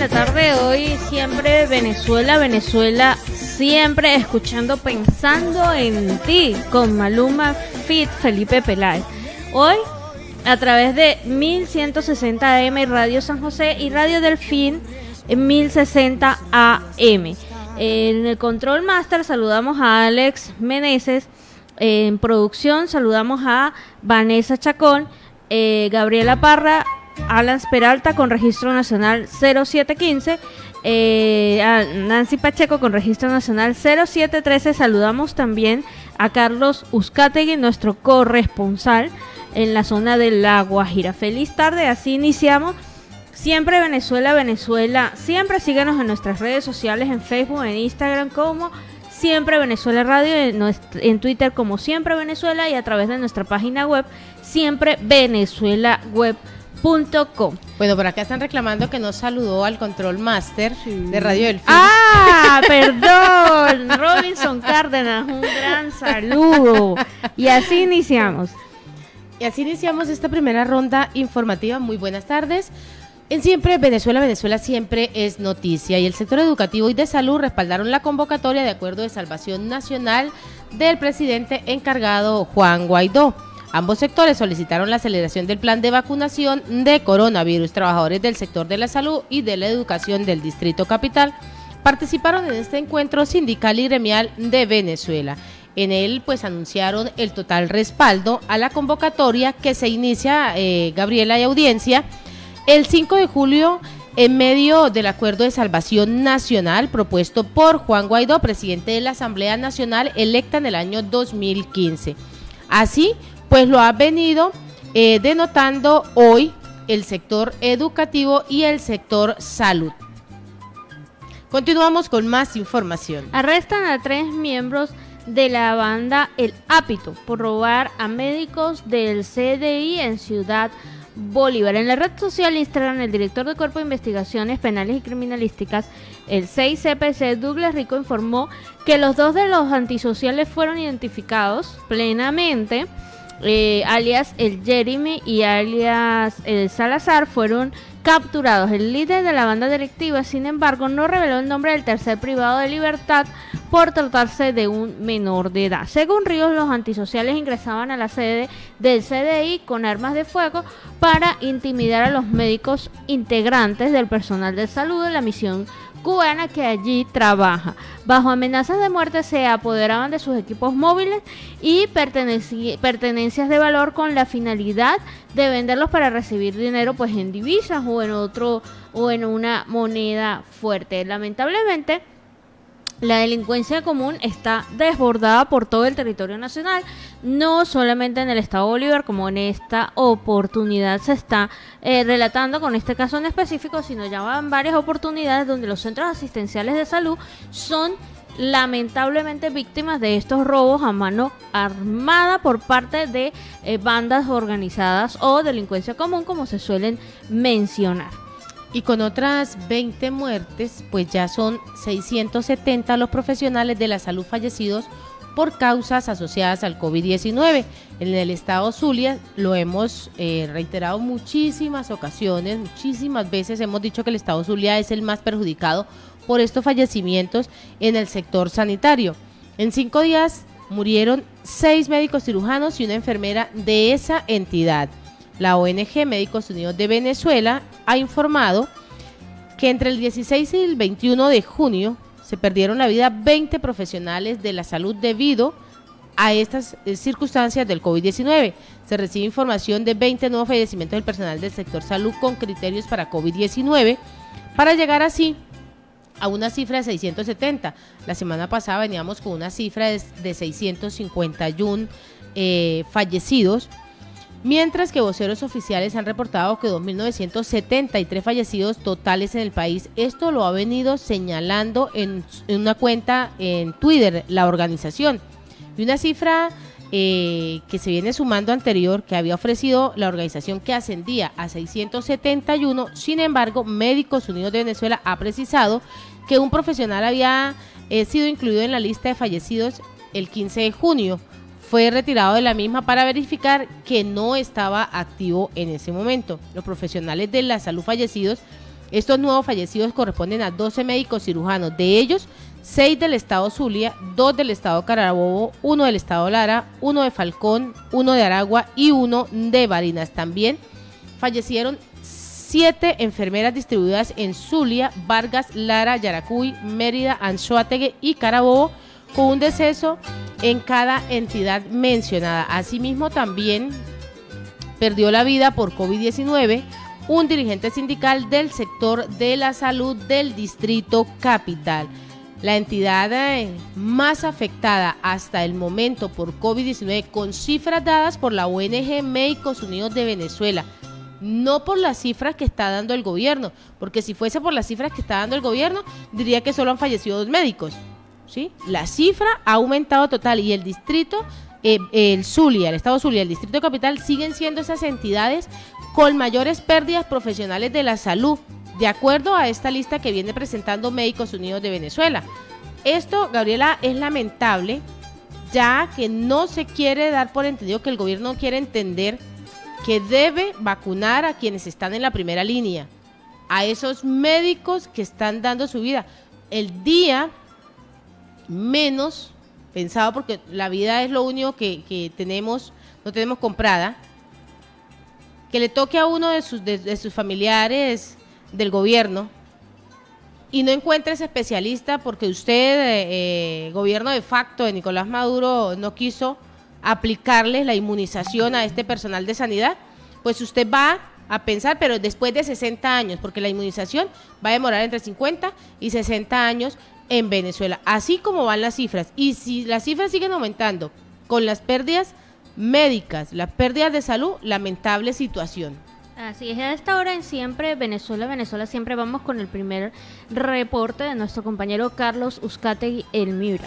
la tarde de hoy, siempre Venezuela, Venezuela, siempre escuchando Pensando en Ti, con Maluma Fit Felipe Peláez. Hoy, a través de 1160 AM Radio San José y Radio Delfín en 1060 AM. En el Control Master saludamos a Alex Meneses. En producción saludamos a Vanessa Chacón, Gabriela Parra, Alan Peralta con registro nacional 0715, a Nancy Pacheco con registro nacional 0713. Saludamos también a Carlos Uzcategui, nuestro corresponsal en la zona de La Guajira. Feliz tarde, así iniciamos. Siempre Venezuela, Venezuela. Siempre síganos en nuestras redes sociales, en Facebook, en Instagram como Siempre Venezuela Radio, en Twitter como Siempre Venezuela y a través de nuestra página web siemprevenezuelaweb.com. Bueno, por acá están reclamando que no saludó al Control Master de Radio Delfín. ¡Ah! Perdón, Robinson Cárdenas, un gran saludo. Y así iniciamos. Y así iniciamos esta primera ronda informativa. Muy buenas tardes. En Siempre Venezuela, Venezuela siempre es noticia, y el sector educativo y de salud respaldaron la convocatoria de Acuerdo de Salvación Nacional del presidente encargado Juan Guaidó. Ambos sectores solicitaron la aceleración del plan de vacunación de coronavirus. Trabajadores del sector de la salud y de la educación del Distrito Capital participaron en este encuentro sindical y gremial de Venezuela. En él, pues, anunciaron el total respaldo a la convocatoria que se inicia, Gabriela y audiencia, el 5 de julio, en medio del Acuerdo de Salvación Nacional propuesto por Juan Guaidó, presidente de la Asamblea Nacional electa en el año 2015. Así, pues lo ha venido denotando hoy el sector educativo y el sector salud. Continuamos con más información. Arrestan a 3 miembros de la banda El Apito por robar a médicos del CDI en Ciudad Bolívar. En la red social Instagram, el director del Cuerpo de Investigaciones Penales y Criminalísticas, el 6CPC, Douglas Rico, informó que los 2 de los antisociales fueron identificados plenamente, alias el Jeremy y alias el Salazar, fueron capturados. El líder de la banda delictiva, sin embargo, no reveló el nombre del tercer privado de libertad por tratarse de un menor de edad. Según Ríos, los antisociales ingresaban a la sede del CDI con armas de fuego para intimidar a los médicos integrantes del personal de salud de la misión cubana que allí trabaja. Bajo amenazas de muerte se apoderaban de sus equipos móviles y pertenencias de valor con la finalidad de venderlos para recibir dinero, pues, en divisas o en una moneda fuerte. Lamentablemente, la delincuencia común está desbordada por todo el territorio nacional, no solamente en el estado Bolívar, como en esta oportunidad se está relatando con este caso en específico, sino ya van varias oportunidades donde los centros asistenciales de salud son lamentablemente víctimas de estos robos a mano armada por parte de bandas organizadas o delincuencia común, como se suelen mencionar. Y con otras 20 muertes, pues ya son 670 los profesionales de la salud fallecidos por causas asociadas al COVID-19. En el estado Zulia lo hemos reiterado muchísimas ocasiones, muchísimas veces hemos dicho que el estado Zulia es el más perjudicado por estos fallecimientos en el sector sanitario. En 5 días murieron 6 médicos cirujanos y una enfermera de esa entidad. La ONG Médicos Unidos de Venezuela ha informado que entre el 16 y el 21 de junio se perdieron la vida 20 profesionales de la salud debido a estas circunstancias del COVID-19. Se recibe información de 20 nuevos fallecimientos del personal del sector salud con criterios para COVID-19 para llegar así a una cifra de 670. La semana pasada veníamos con una cifra de 651 fallecidos. Mientras que voceros oficiales han reportado que 2.973 fallecidos totales en el país. Esto lo ha venido señalando en una cuenta en Twitter la organización. Y una cifra que se viene sumando anterior que había ofrecido la organización, que ascendía a 671. Sin embargo, Médicos Unidos de Venezuela ha precisado que un profesional había sido incluido en la lista de fallecidos el 15 de junio. Fue retirado de la misma para verificar que no estaba activo en ese momento. Los profesionales de la salud fallecidos Estos nuevos fallecidos corresponden a 12 médicos cirujanos, de ellos 6 del estado Zulia, 2 del estado Carabobo, 1 del estado Lara, 1 de Falcón, 1 de Aragua y 1 de Barinas. También fallecieron 7 enfermeras distribuidas en Zulia, Vargas, Lara, Yaracuy, Mérida, Anzoátegui y Carabobo, con un deceso en cada entidad mencionada. Asimismo, también perdió la vida por COVID-19 un dirigente sindical del sector de la salud del Distrito Capital. La entidad más afectada hasta el momento por COVID-19, con cifras dadas por la ONG Médicos Unidos de Venezuela, no por las cifras que está dando el gobierno, porque si fuese por las cifras que está dando el gobierno, diría que solo han fallecido 2 médicos, ¿sí? La cifra ha aumentado total y el distrito, el Zulia, el estado Zulia, el Distrito Capital, siguen siendo esas entidades con mayores pérdidas profesionales de la salud, de acuerdo a esta lista que viene presentando Médicos Unidos de Venezuela. Esto, Gabriela, es lamentable, ya que no se quiere dar por entendido, que el gobierno quiere entender que debe vacunar a quienes están en la primera línea, a esos médicos que están dando su vida. El día menos pensado, porque la vida es lo único que tenemos, no tenemos comprada, que le toque a uno de sus familiares del gobierno y no encuentre ese especialista porque usted, gobierno de facto de Nicolás Maduro, no quiso aplicarles la inmunización a este personal de sanidad, pues usted va a pensar, pero después de 60 años, porque la inmunización va a demorar entre 50 y 60 años en Venezuela, así como van las cifras. Y si las cifras siguen aumentando con las pérdidas médicas, las pérdidas de salud, lamentable situación. Así es, a esta hora en Siempre Venezuela, siempre vamos con el primer reporte de nuestro compañero Carlos Uzcategui, el Miura.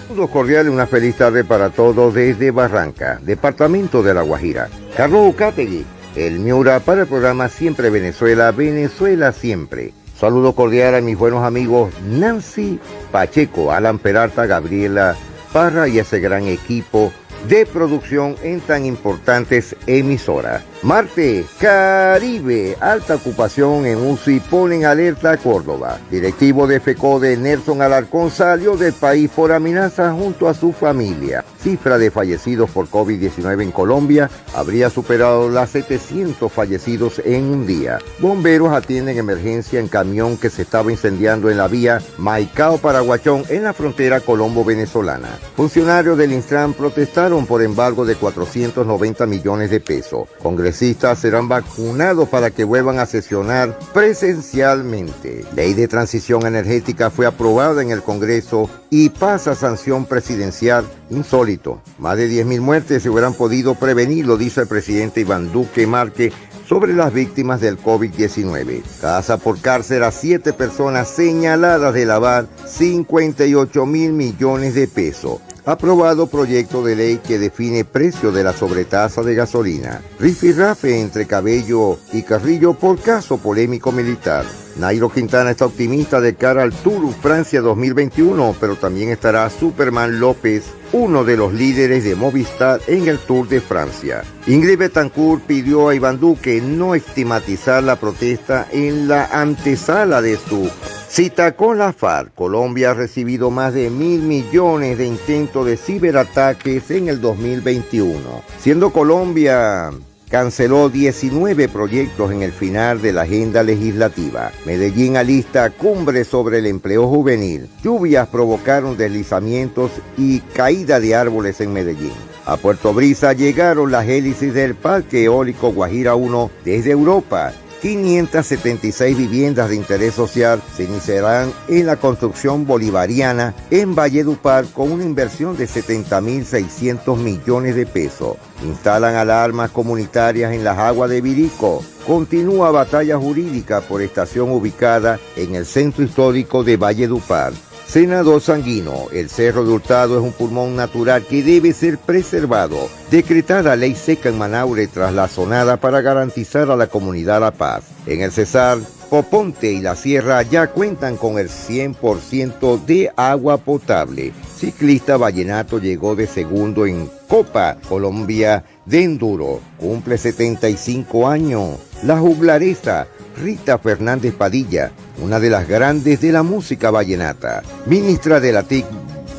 Saludos cordiales, una feliz tarde para todos desde Barranca, departamento de La Guajira. Carlos Uzcategui, el Miura, para el programa Siempre Venezuela, Venezuela Siempre. Saludo cordial a mis buenos amigos Nancy Pacheco, Alan Peralta, Gabriela Parra y ese gran equipo de producción en tan importantes emisoras. Marte, Caribe, alta ocupación en UCI, ponen alerta a Córdoba. Directivo de FECODE, Nelson Alarcón, salió del país por amenaza junto a su familia. Cifra de fallecidos por COVID-19 en Colombia habría superado las 700 fallecidos en un día. Bomberos atienden emergencia en camión que se estaba incendiando en la vía Maicao-Paraguachón en la frontera colombo-venezolana. Funcionarios del Instran protestaron por embargo de 490 millones de pesos. Congresistas serán vacunados para que vuelvan a sesionar presencialmente. Ley de transición energética fue aprobada en el Congreso y pasa a sanción presidencial. Insólito. Más de 10.000 muertes se hubieran podido prevenir, lo dice el presidente Iván Duque Márquez sobre las víctimas del COVID-19. Casa por cárcel a 7 personas señaladas de lavar 58.000 millones de pesos. Aprobado proyecto de ley que define precio de la sobretasa de gasolina. Rifirrafe entre Cabello y Carrillo por caso polémico militar. Nairo Quintana está optimista de cara al Tour Francia 2021, pero también estará Superman López, uno de los líderes de Movistar en el Tour de Francia. Ingrid Betancourt pidió a Iván Duque no estigmatizar la protesta en la antesala de su cita con la FARC. Colombia ha recibido más de 1.000 millones de intentos de ciberataques en el 2021, siendo Colombia canceló 19 proyectos en el final de la agenda legislativa. Medellín alista cumbre sobre el empleo juvenil. Lluvias provocaron deslizamientos y caída de árboles en Medellín. A Puerto Brisa llegaron las hélices del Parque Eólico Guajira 1 desde Europa. 576 viviendas de interés social se iniciarán en la construcción bolivariana en Valledupar con una inversión de 70.600 millones de pesos. Instalan alarmas comunitarias en las aguas de Virico. Continúa batalla jurídica por estación ubicada en el centro histórico de Valledupar. Senador Sanguino, el Cerro de Hurtado es un pulmón natural que debe ser preservado. Decretada ley seca en Manaure tras la zonada para garantizar a la comunidad la paz. En el Cesar, Poponte y la Sierra ya cuentan con el 100% de agua potable. ciclista vallenato, llegó de segundo en Copa Colombia de Enduro. Cumple 75 años. La juglaresa Rita Fernández Padilla, una de las grandes de la música vallenata, ministra de la TIC,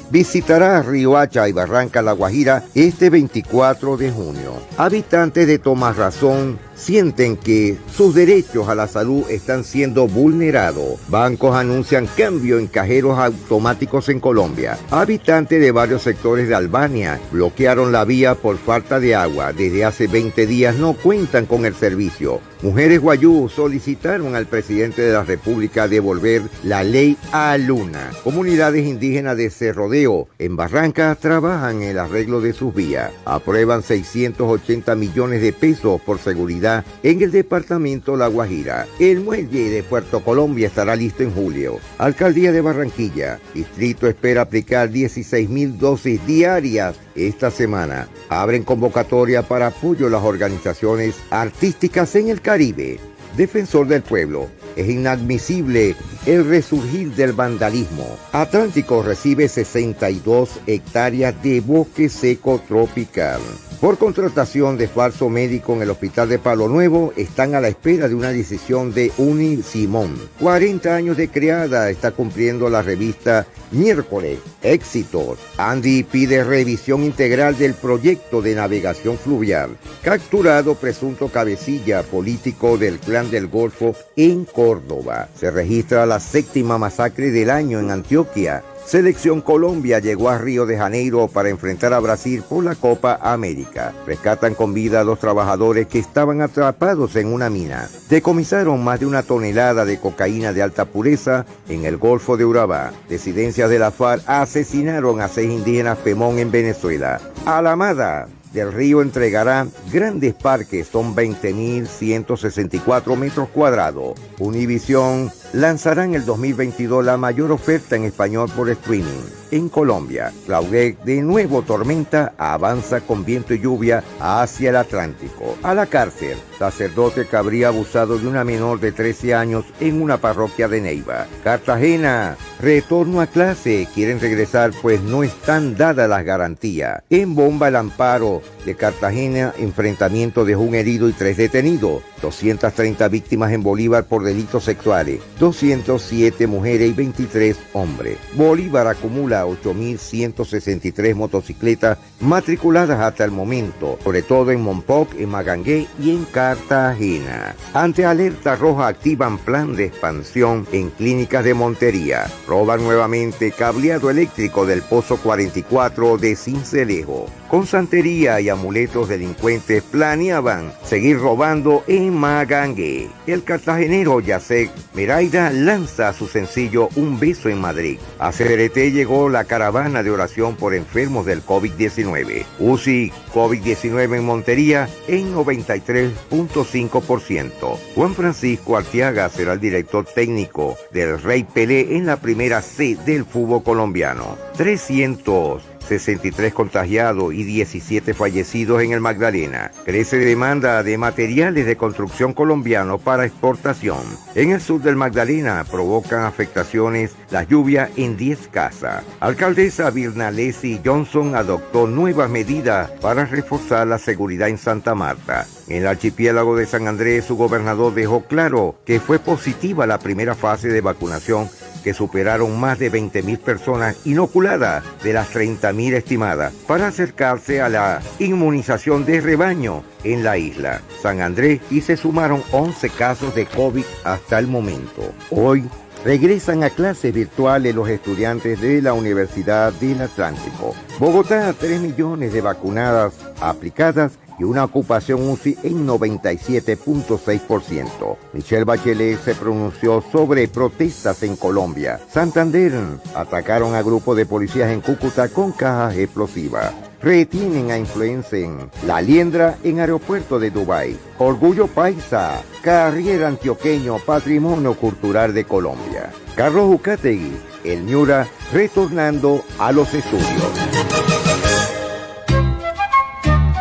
visitará Riohacha y Barranca, La Guajira, este 24 de junio. Habitantes de Tomás Razón sienten que sus derechos a la salud están siendo vulnerados. Bancos anuncian cambio en cajeros automáticos en Colombia. Habitantes de varios sectores de Albania bloquearon la vía por falta de agua. Desde hace 20 días no cuentan con el servicio. Mujeres guayú solicitaron al presidente de la República devolver la ley a Luna. Comunidades indígenas de Cerrodeo en Barranca trabajan en el arreglo de sus vías. Aprueban 680 millones de pesos por seguridad en el departamento La Guajira. El muelle de Puerto Colombia estará listo en julio. Alcaldía de Barranquilla. Distrito espera aplicar 16.000 dosis diarias esta semana. Abren convocatoria para apoyo a las organizaciones artísticas en el Caribe. Defensor del pueblo. Es inadmisible el resurgir del vandalismo. Atlántico recibe 62 hectáreas de bosque seco tropical. Por contratación de falso médico en el hospital de Palo Nuevo, están a la espera de una decisión de Uni Simón. 40 años de creada está cumpliendo la revista Miércoles. Éxitos. Andy pide revisión integral del proyecto de navegación fluvial. Capturado presunto cabecilla político del Clan del Golfo en Córdoba. Se registra la 7ª masacre del año en Antioquia. Selección Colombia llegó a Río de Janeiro para enfrentar a Brasil por la Copa América. Rescatan con vida a 2 trabajadores que estaban atrapados en una mina. Decomisaron más de 1 tonelada de cocaína de alta pureza en el Golfo de Urabá. Disidencias de la FARC asesinaron a 6 indígenas Pemón en Venezuela. Alamada del Río entregará grandes parques, son 20.164 metros cuadrados. Univision lanzará en el 2022 la mayor oferta en español por streaming. En Colombia, Claudette, de nuevo tormenta, avanza con viento y lluvia hacia el Atlántico. A la cárcel, sacerdote que habría abusado de una menor de 13 años en una parroquia de Neiva. Cartagena, retorno a clase, quieren regresar pues no están dadas las garantías. En Bomba el Amparo de Cartagena, enfrentamiento dejó un herido y 3 detenidos. 230 víctimas en Bolívar por delitos sexuales, 207 mujeres y 23 hombres. Bolívar acumula 8.163 motocicletas matriculadas hasta el momento, sobre todo en Mompoc, en Magangué y en Cartagena. Ante alerta roja activan plan de expansión en clínicas de Montería. Roban nuevamente cableado eléctrico del Pozo 44 de Sincelejo. Con santería y amuletos, delincuentes planeaban seguir robando en Magangué. El cartagenero Yacek Meraida lanza su sencillo Un Beso en Madrid. A CDRT llegó la caravana de oración por enfermos del COVID-19. UCI COVID-19 en Montería en 93.5%. Juan Francisco Arteaga será el director técnico del Rey Pelé en la primera C del fútbol colombiano. 363 contagiados y 17 fallecidos en el Magdalena. Crece demanda de materiales de construcción colombianos para exportación. En el sur del Magdalena provocan afectaciones las lluvias en 10 casas. Alcaldesa Virnalesi Johnson adoptó nuevas medidas para reforzar la seguridad en Santa Marta. En el archipiélago de San Andrés, su gobernador dejó claro que fue positiva la primera fase de vacunación, que superaron más de 20.000 personas inoculadas de las 30.000 estimadas, para acercarse a la inmunización de rebaño en la isla San Andrés, y se sumaron 11 casos de COVID hasta el momento. Hoy regresan a clases virtuales los estudiantes de la Universidad del Atlántico. Bogotá, 3 millones de vacunadas aplicadas y una ocupación UCI en 97.6%. Michelle Bachelet se pronunció sobre protestas en Colombia. Santander, atacaron a grupo de policías en Cúcuta con cajas explosivas. Retienen a influencer La Liendra en aeropuerto de Dubái. Orgullo paisa, carriera antioqueño, patrimonio cultural de Colombia. Carlos Ucategui, el Miura, retornando a los estudios.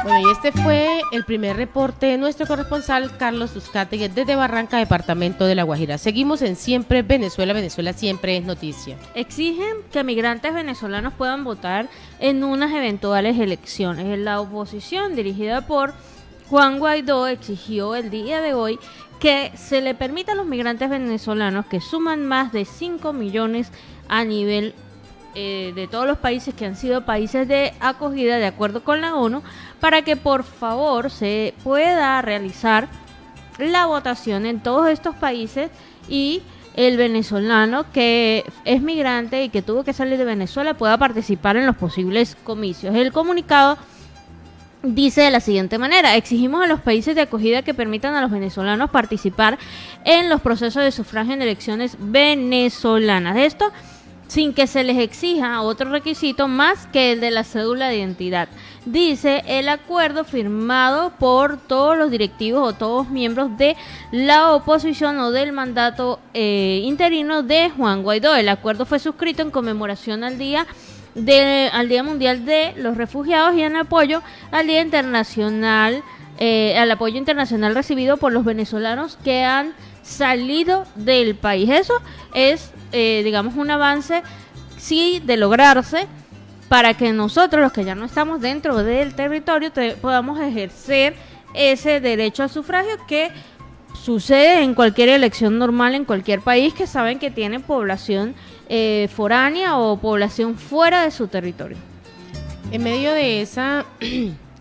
Bueno, y este fue el primer reporte de nuestro corresponsal Carlos Uzcategui desde Barranca, departamento de La Guajira. Seguimos en Siempre Venezuela, Venezuela siempre es noticia. Exigen que migrantes venezolanos puedan votar en unas eventuales elecciones. La oposición, dirigida por Juan Guaidó, exigió el día de hoy que se le permita a los migrantes venezolanos, que suman más de 5 millones a nivel de todos los países que han sido países de acogida de acuerdo con la ONU, para que por favor se pueda realizar la votación en todos estos países y el venezolano que es migrante y que tuvo que salir de Venezuela pueda participar en los posibles comicios. El comunicado dice de la siguiente manera: exigimos a los países de acogida que permitan a los venezolanos participar en los procesos de sufragio en elecciones venezolanas. Esto sin que se les exija otro requisito más que el de la cédula de identidad. Dice el acuerdo firmado por todos los directivos o todos miembros de la oposición o del mandato interino de Juan Guaidó. El acuerdo fue suscrito en conmemoración al Día Mundial de los Refugiados y en apoyo al Día Internacional, al apoyo internacional recibido por los venezolanos que han salido del país. Eso es, digamos, un avance, sí, de lograrse, para que nosotros, los que ya no estamos dentro del territorio, podamos ejercer ese derecho al sufragio que sucede en cualquier elección normal en cualquier país que saben que tiene población foránea o población fuera de su territorio. En medio de esa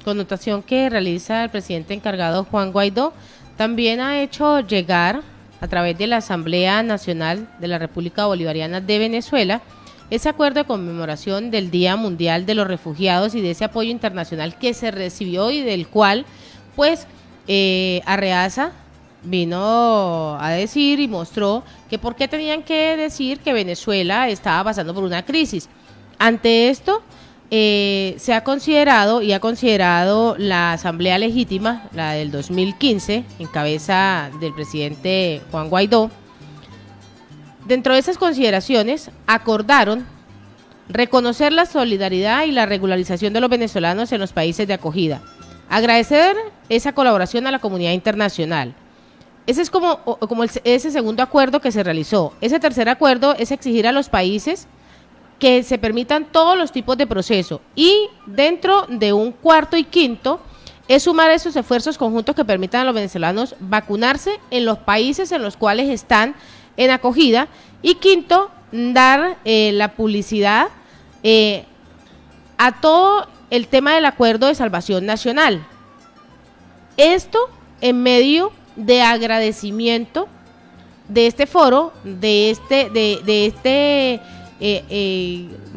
connotación que realiza el presidente encargado Juan Guaidó, también ha hecho llegar a través de la Asamblea Nacional de la República Bolivariana de Venezuela ese acuerdo de conmemoración del Día Mundial de los Refugiados y de ese apoyo internacional que se recibió y del cual, pues, Arreaza vino a decir y mostró que por qué tenían que decir que Venezuela estaba pasando por una crisis. Ante esto, se ha considerado y ha considerado la Asamblea Legítima, la del 2015, en cabeza del presidente Juan Guaidó. Dentro de esas consideraciones, acordaron reconocer la solidaridad y la regularización de los venezolanos en los países de acogida, agradecer esa colaboración a la comunidad internacional. Ese es como ese segundo acuerdo que se realizó. Ese tercer acuerdo es exigir a los países que se permitan todos los tipos de proceso, y dentro de un cuarto y quinto es sumar esos esfuerzos conjuntos que permitan a los venezolanos vacunarse en los países en los cuales están en acogida, y quinto, dar la publicidad a todo el tema del acuerdo de salvación nacional. Esto en medio de agradecimiento de este foro, de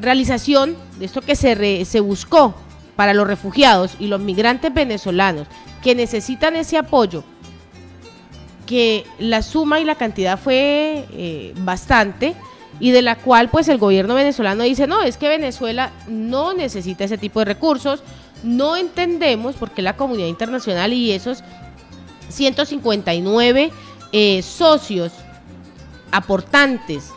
realización de esto que se buscó para los refugiados y los migrantes venezolanos que necesitan ese apoyo, que la suma y la cantidad fue bastante, y de la cual pues el gobierno venezolano dice: no, es que Venezuela no necesita ese tipo de recursos. No entendemos por qué la comunidad internacional y esos 159 socios aportantes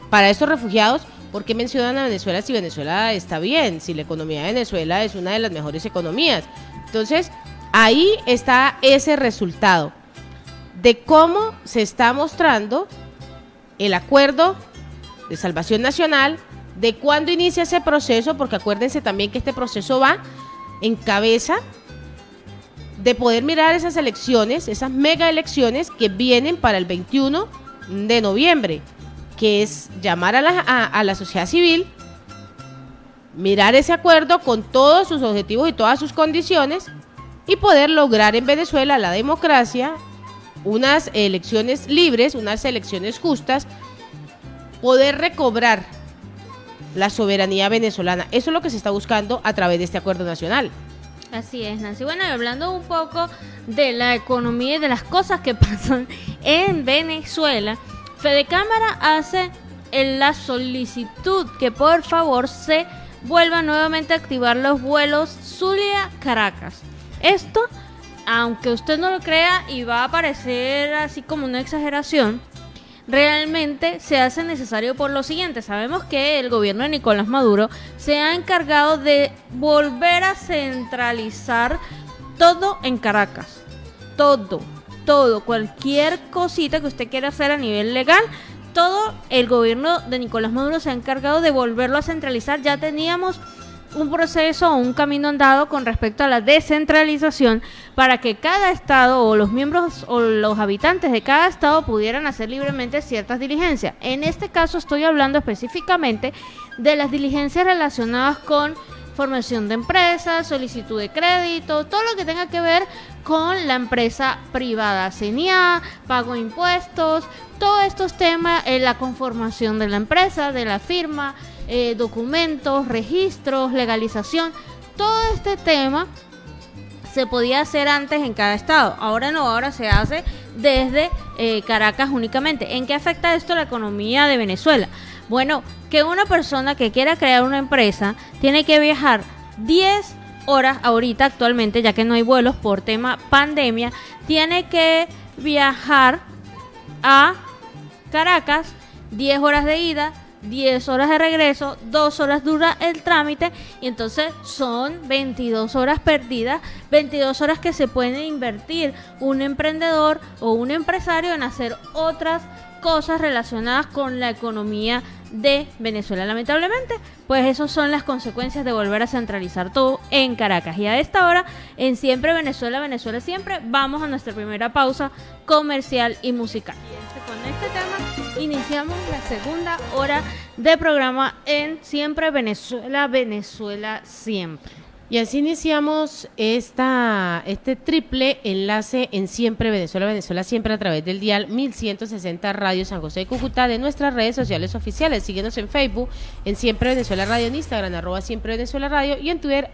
para estos refugiados, ¿por qué mencionan a Venezuela si Venezuela está bien? Si la economía de Venezuela es una de las mejores economías. Entonces, ahí está ese resultado de cómo se está mostrando el acuerdo de salvación nacional, de cuándo inicia ese proceso, porque acuérdense también que este proceso va en cabeza de poder mirar esas elecciones, esas mega elecciones que vienen para el 21 de noviembre, que es llamar a la sociedad civil, mirar ese acuerdo con todos sus objetivos y todas sus condiciones, y poder lograr en Venezuela la democracia, unas elecciones libres, unas elecciones justas, poder recobrar la soberanía venezolana. Eso es lo que se está buscando a través de este acuerdo nacional. Así es, Nancy. Bueno, y hablando un poco de la economía y de las cosas que pasan en Venezuela, Fedecámara hace la solicitud que por favor se vuelvan nuevamente a activar los vuelos Zulia-Caracas. Esto, aunque usted no lo crea y va a parecer así como una exageración, realmente se hace necesario por lo siguiente. Sabemos que el gobierno de Nicolás Maduro se ha encargado de volver a centralizar todo en Caracas, todo, cualquier cosita que usted quiera hacer a nivel legal, todo el gobierno de Nicolás Maduro se ha encargado de volverlo a centralizar. Ya teníamos un proceso o un camino andado con respecto a la descentralización para que cada estado o los miembros o los habitantes de cada estado pudieran hacer libremente ciertas diligencias. En este caso estoy hablando específicamente de las diligencias relacionadas con formación de empresas, solicitud de crédito, todo lo que tenga que ver con la empresa privada, CENIA, pago de impuestos, todos estos temas, la conformación de la empresa, de la firma, documentos, registros, legalización, todo este tema se podía hacer antes en cada estado. Ahora no, ahora se hace desde Caracas únicamente. ¿En qué afecta esto la economía de Venezuela? Bueno, que una persona que quiera crear una empresa tiene que viajar 10 horas ahorita actualmente, ya que no hay vuelos por tema pandemia, tiene que viajar a Caracas, 10 horas de ida, 10 horas de regreso, 2 horas dura el trámite, y entonces son 22 horas perdidas, 22 horas que se puede invertir un emprendedor o un empresario en hacer otras cosas relacionadas con la economía de Venezuela. Lamentablemente, pues esas son las consecuencias de volver a centralizar todo en Caracas. Y a esta hora, en Siempre Venezuela, Venezuela Siempre, vamos a nuestra primera pausa comercial y musical. Y con este tema iniciamos la segunda hora de programa en Siempre Venezuela, Venezuela Siempre. Y así iniciamos este triple enlace en Siempre Venezuela, Venezuela Siempre, a través del dial 1160 Radio San José de Cúcuta, de nuestras redes sociales oficiales. Síguenos en Facebook, en Siempre Venezuela Radio, en Instagram, @Siempre Venezuela Radio, y en Twitter,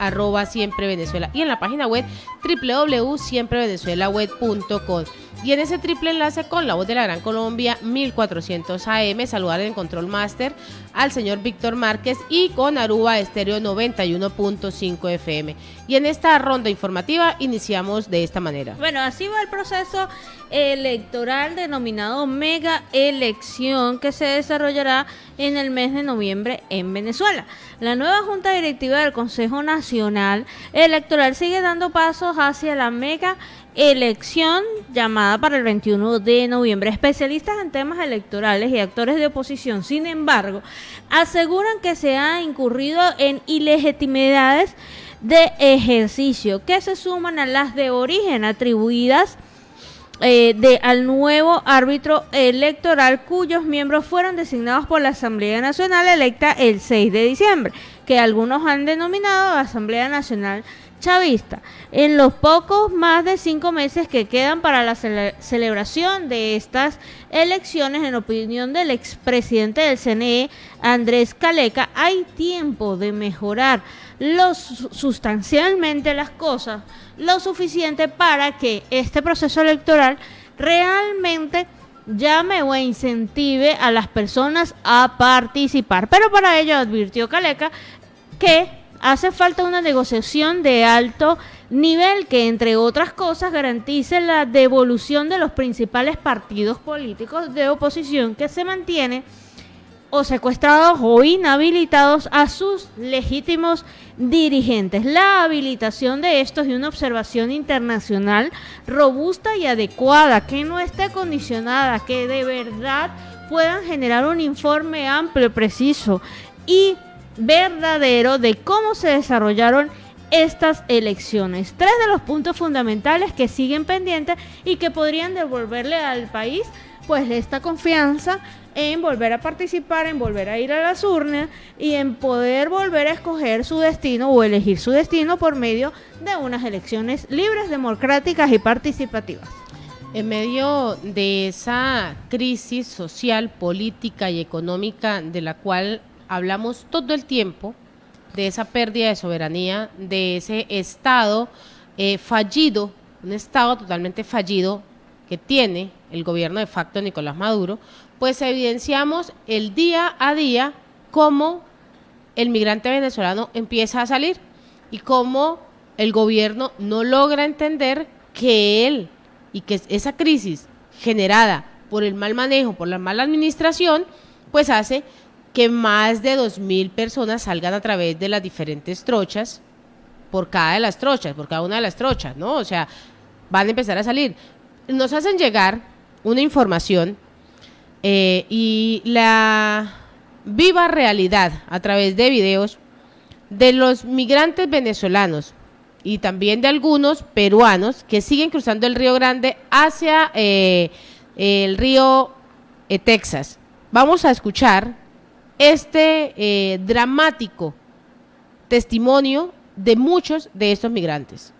@Siempre Venezuela, y en la página web www.siemprevenezuelaweb.com. Y en ese triple enlace con la voz de la Gran Colombia 1400 AM, saludar en el Control Master al señor Víctor Márquez, y con Aruba Estéreo 91.5 FM. Y en esta ronda informativa iniciamos de esta manera. Bueno, así va el proceso electoral denominado Mega Elección, que se desarrollará en el mes de noviembre en Venezuela. La nueva Junta Directiva del Consejo Nacional Electoral sigue dando pasos hacia la Mega Elección llamada para el 21 de noviembre. Especialistas en temas electorales y actores de oposición, sin embargo, aseguran que se ha incurrido en ilegitimidades de ejercicio que se suman a las de origen atribuidas al nuevo árbitro electoral, cuyos miembros fueron designados por la Asamblea Nacional electa el 6 de diciembre, que algunos han denominado Asamblea Nacional Chavista. En los pocos más de 5 meses que quedan para la celebración de estas elecciones, en opinión del expresidente del CNE, Andrés Caleca, hay tiempo de mejorar sustancialmente las cosas, lo suficiente para que este proceso electoral realmente llame o incentive a las personas a participar. Pero para ello advirtió Caleca que hace falta una negociación de alto nivel que, entre otras cosas, garantice la devolución de los principales partidos políticos de oposición que se mantienen o secuestrados o inhabilitados a sus legítimos dirigentes. La habilitación de estos y una observación internacional robusta y adecuada, que no esté condicionada, que de verdad puedan generar un informe amplio, preciso y verdadero de cómo se desarrollaron estas elecciones. 3 de los puntos fundamentales que siguen pendientes y que podrían devolverle al país pues esta confianza en volver a participar, en volver a ir a las urnas y en poder volver a escoger su destino o elegir su destino por medio de unas elecciones libres, democráticas y participativas. En medio de esa crisis social, política y económica de la cual hablamos todo el tiempo, de esa pérdida de soberanía, de ese Estado fallido, un Estado totalmente fallido que tiene el gobierno de facto de Nicolás Maduro, pues evidenciamos el día a día cómo el migrante venezolano empieza a salir y cómo el gobierno no logra entender que él y que esa crisis generada por el mal manejo, por la mala administración, pues hace que más de 2.000 personas salgan a través de las diferentes trochas por cada una de las trochas, ¿no? O sea, van a empezar a salir. Nos hacen llegar una información y la viva realidad a través de videos de los migrantes venezolanos y también de algunos peruanos que siguen cruzando el Río Grande hacia el río Texas. Vamos a escuchar este dramático testimonio de muchos de estos migrantes.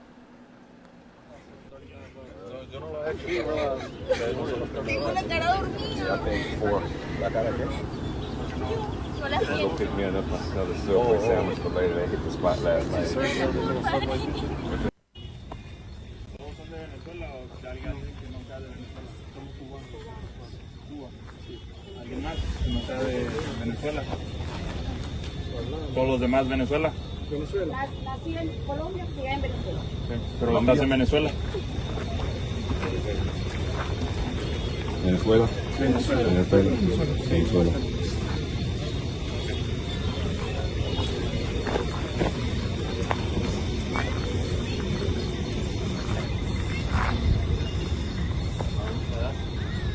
Venezuela. Todos los demás Venezuela. Nací en Colombia, crié en Venezuela. Sí, pero estás en Venezuela. Venezuela.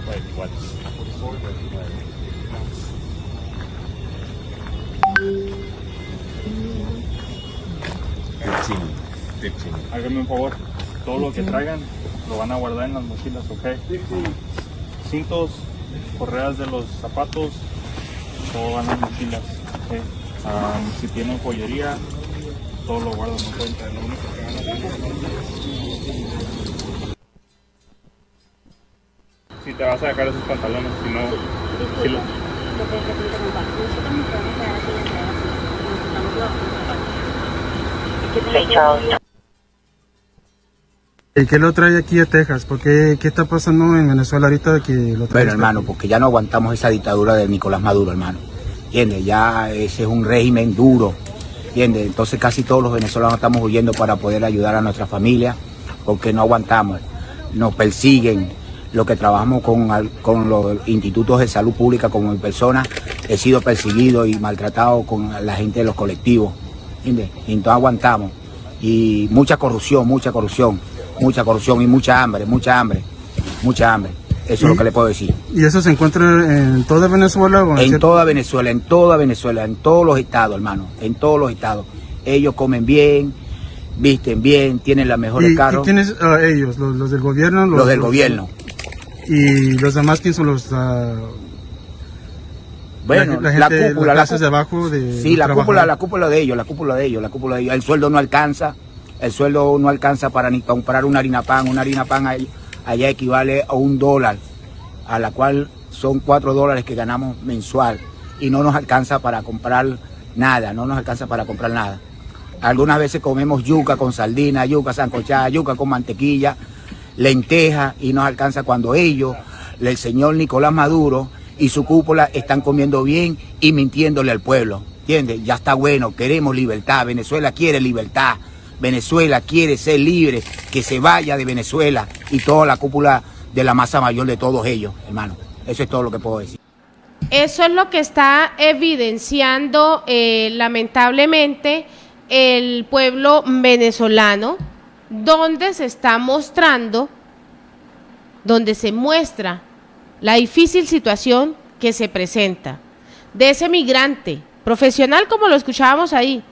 Like what? Háganme un favor, todo lo que traigan lo van a guardar en las mochilas, ¿ok? Cintos, correas de los zapatos, todo van en las mochilas, ¿ok? Si tienen joyería, todo lo guardan, ¿ok? Lo único que van a hacer. Si te vas a dejar esos pantalones, si no... Si lo... ¿Y qué lo trae aquí a Texas? ¿Por qué está pasando en Venezuela ahorita que lo trae? Bueno, hermano, porque ya no aguantamos esa dictadura de Nicolás Maduro, hermano. ¿Entiendes? Ya ese es un régimen duro, ¿entiendes? Entonces casi todos los venezolanos estamos huyendo para poder ayudar a nuestra familia, porque no aguantamos. Nos persiguen. Lo que trabajamos con los institutos de salud pública como mi persona, he sido perseguido y maltratado con la gente de los colectivos, ¿entiendes? Y entonces aguantamos. Y mucha corrupción y mucha hambre. Eso es lo que le puedo decir. ¿Y eso se encuentra en toda Venezuela? ¿O en toda Venezuela, en todos los estados, hermano, en todos los estados. Ellos comen bien, visten bien, tienen los mejores carros. ¿Y quiénes ellos? ¿Los del gobierno? Los del gobierno. ¿Y los demás quién son los...? Bueno, la cúpula, las clases de abajo de... Sí, la cúpula de ellos. El sueldo no alcanza para ni comprar una harina pan. Una harina pan allá equivale a $1, a la cual son $4 que ganamos mensual. Y no nos alcanza para comprar nada, Algunas veces comemos yuca con sardina, yuca sancochada, yuca con mantequilla, lentejas, y nos alcanza cuando ellos, el señor Nicolás Maduro y su cúpula están comiendo bien y mintiéndole al pueblo, ¿entiendes? Ya está bueno, queremos libertad, Venezuela quiere libertad, Venezuela quiere ser libre, que se vaya de Venezuela y toda la cúpula de la masa mayor de todos ellos, hermano. Eso es todo lo que puedo decir. Eso es lo que está evidenciando lamentablemente el pueblo venezolano, donde se está mostrando, donde se muestra la difícil situación que se presenta de ese migrante profesional, como lo escuchábamos ahí,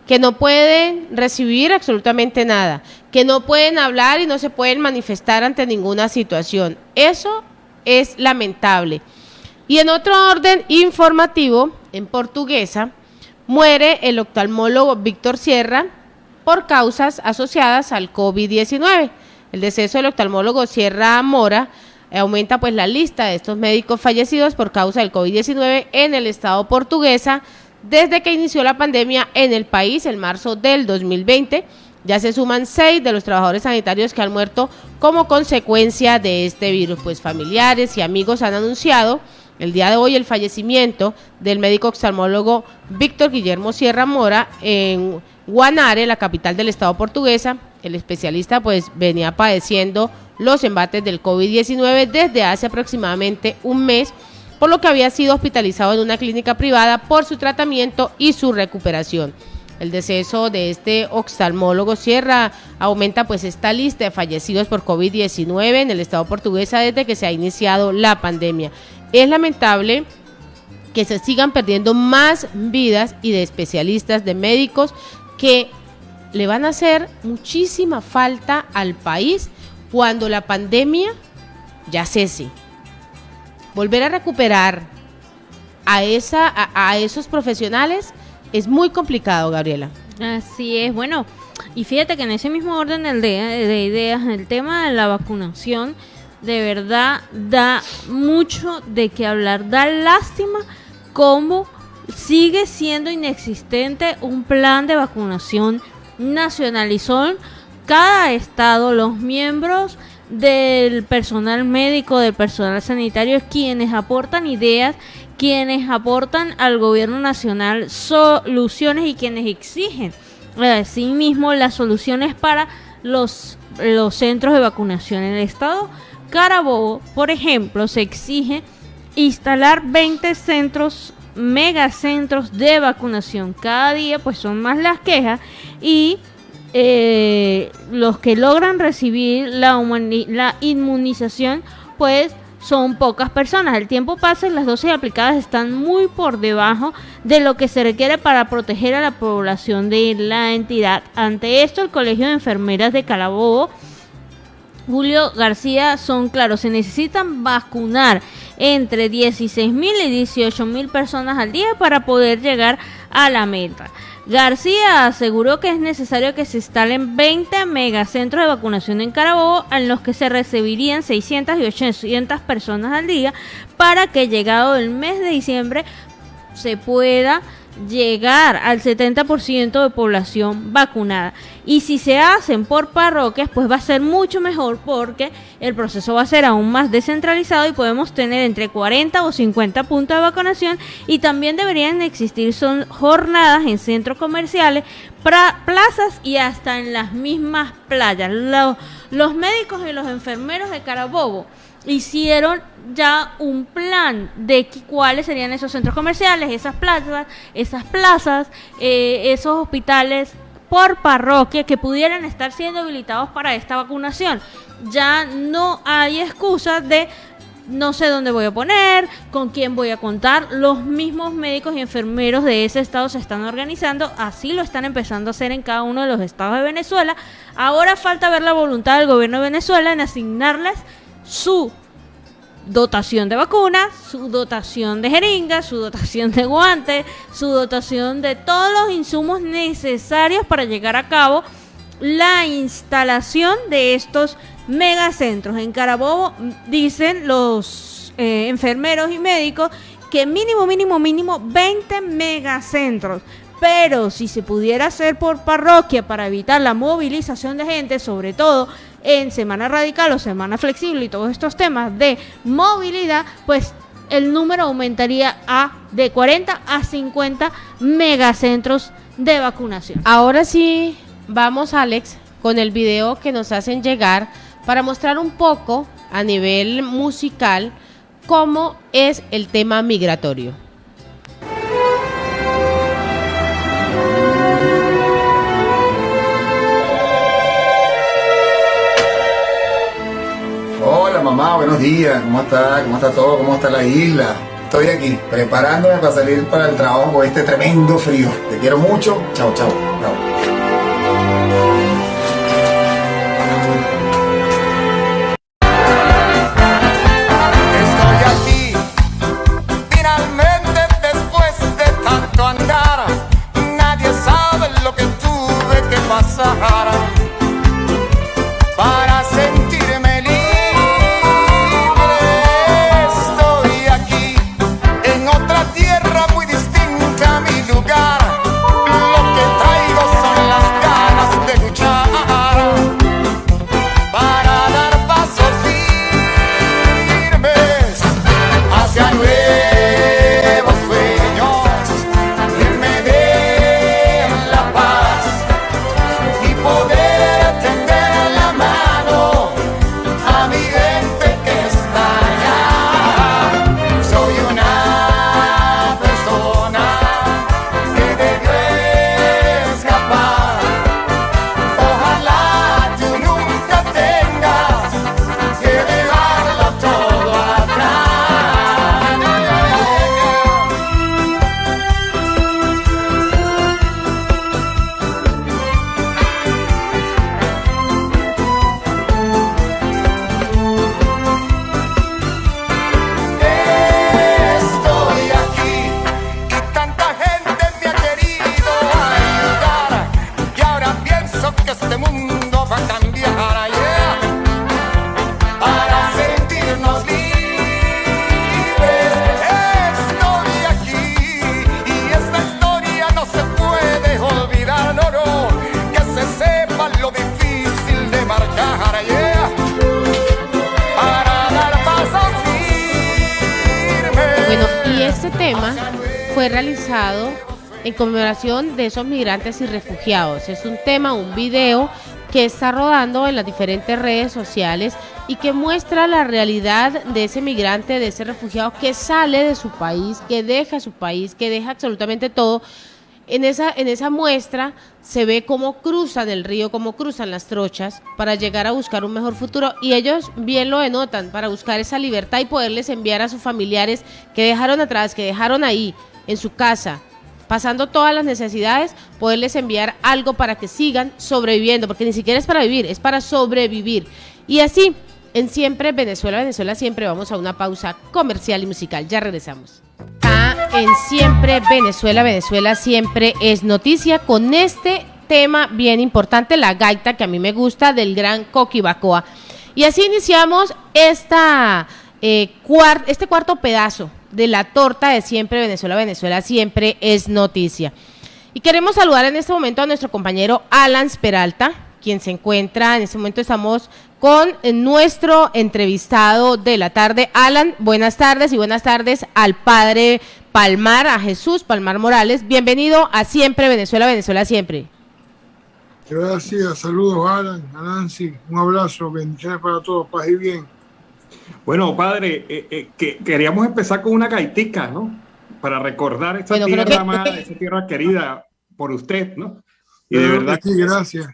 que no pueden recibir absolutamente nada, que no pueden hablar y no se pueden manifestar ante ninguna situación. Eso es lamentable. Y en otro orden informativo, en Portuguesa, muere el oftalmólogo Víctor Sierra por causas asociadas al COVID-19. El deceso del oftalmólogo Sierra Mora aumenta pues la lista de estos médicos fallecidos por causa del COVID-19 en el estado portuguesa desde que inició la pandemia en el país en marzo del 2020. Ya se suman 6 de los trabajadores sanitarios que han muerto como consecuencia de este virus. Pues familiares y amigos han anunciado el día de hoy el fallecimiento del médico oftalmólogo Víctor Guillermo Sierra Mora en Guanare, la capital del estado portuguesa. El especialista pues venía padeciendo los embates del COVID-19 desde hace aproximadamente un mes, por lo que había sido hospitalizado en una clínica privada por su tratamiento y su recuperación. el deceso de este oftalmólogo Sierra aumenta pues esta lista de fallecidos por COVID-19 en el estado portugués desde que se ha iniciado la pandemia. Es lamentable que se sigan perdiendo más vidas y de especialistas, de médicos que le van a hacer muchísima falta al país cuando la pandemia ya cese. Volver a recuperar a esos profesionales es muy complicado, Gabriela. Así es, bueno, y fíjate que en ese mismo orden de ideas, el tema de la vacunación, de verdad da mucho de qué hablar, da lástima cómo sigue siendo inexistente un plan de vacunación nacional y son cada estado, los miembros del personal médico, del personal sanitario, quienes aportan ideas, quienes aportan al gobierno nacional soluciones y quienes exigen asimismo las soluciones para los centros de vacunación. En el estado Carabobo, por ejemplo, se exige instalar 20 megacentros de vacunación. Cada día pues son más las quejas y los que logran recibir la inmunización pues son pocas personas. El tiempo pasa y las dosis aplicadas están muy por debajo de lo que se requiere para proteger a la población de la entidad. Ante esto, el Colegio de Enfermeras de Carabobo, Julio García, son claros: se necesitan vacunar entre 16.000 y 18.000 personas al día para poder llegar a la meta. García aseguró que es necesario que se instalen 20 megacentros de vacunación en Carabobo, en los que se recibirían 600 y 800 personas al día, para que llegado el mes de diciembre se pueda llegar al 70% de población vacunada. Y si se hacen por parroquias, pues va a ser mucho mejor, porque el proceso va a ser aún más descentralizado y podemos tener entre 40 o 50 puntos de vacunación. Y también deberían existir jornadas en centros comerciales, plazas y hasta en las mismas playas. Los médicos y los enfermeros de Carabobo hicieron ya un plan de cuáles serían esos centros comerciales, esas plazas, esos hospitales por parroquia que pudieran estar siendo habilitados para esta vacunación. Ya no hay excusa de no sé dónde voy a poner, con quién voy a contar. Los mismos médicos y enfermeros de ese estado se están organizando, así lo están empezando a hacer en cada uno de los estados de Venezuela. Ahora falta ver la voluntad del gobierno de Venezuela en asignarles su dotación de vacunas, su dotación de jeringas, su dotación de guantes, su dotación de todos los insumos necesarios para llegar a cabo la instalación de estos megacentros. En Carabobo dicen los enfermeros y médicos que mínimo 20 megacentros. Pero si se pudiera hacer por parroquia para evitar la movilización de gente, sobre todo en semana radical o semana flexible y todos estos temas de movilidad, pues el número aumentaría de 40 a 50 megacentros de vacunación. Ahora sí, vamos, Alex, con el video que nos hacen llegar para mostrar un poco a nivel musical cómo es el tema migratorio. Hola mamá, buenos días, ¿cómo está? ¿Cómo está todo? ¿Cómo está la isla? Estoy aquí, preparándome para salir para el trabajo con este tremendo frío. Te quiero mucho, chao, chao. Estoy aquí, finalmente después de tanto andar. Nadie sabe lo que tuve que pasar para sentirme libre. Estoy aquí, en otra tierra muy distinta a mi lugar. Lo que traigo Bueno, y este tema fue realizado en conmemoración de esos migrantes y refugiados. Es un tema, un video que está rodando en las diferentes redes sociales y que muestra la realidad de ese migrante, de ese refugiado que sale de su país, que deja su país, que deja absolutamente todo. En esa muestra se ve cómo cruzan el río, cómo cruzan las trochas para llegar a buscar un mejor futuro, y ellos bien lo denotan, para buscar esa libertad y poderles enviar a sus familiares que dejaron atrás, que dejaron ahí en su casa, pasando todas las necesidades, poderles enviar algo para que sigan sobreviviendo, porque ni siquiera es para vivir, es para sobrevivir. Y así, en Siempre Venezuela, Venezuela Siempre, vamos a una pausa comercial y musical. Ya regresamos. En Siempre Venezuela, Venezuela Siempre es noticia, con este tema bien importante, la gaita, que a mí me gusta, del gran Coqui Bacoa. Y así iniciamos este cuarto pedazo de la torta de Siempre Venezuela, Venezuela Siempre es noticia. Y queremos saludar en este momento a nuestro compañero Alan Peralta, quien se encuentra, en este momento estamos con nuestro entrevistado de la tarde. Alan, buenas tardes, y buenas tardes al padre Palmar, a Jesús Palmar Morales. Bienvenido a Siempre Venezuela, Venezuela Siempre. Gracias, saludos Alan, a Nancy, un abrazo, bendiciones para todos, paz y bien. Bueno, padre, que queríamos empezar con una gaitica, ¿no? Para recordar esa tierra amada, esa tierra querida por usted, ¿no? Y de verdad sí, gracias.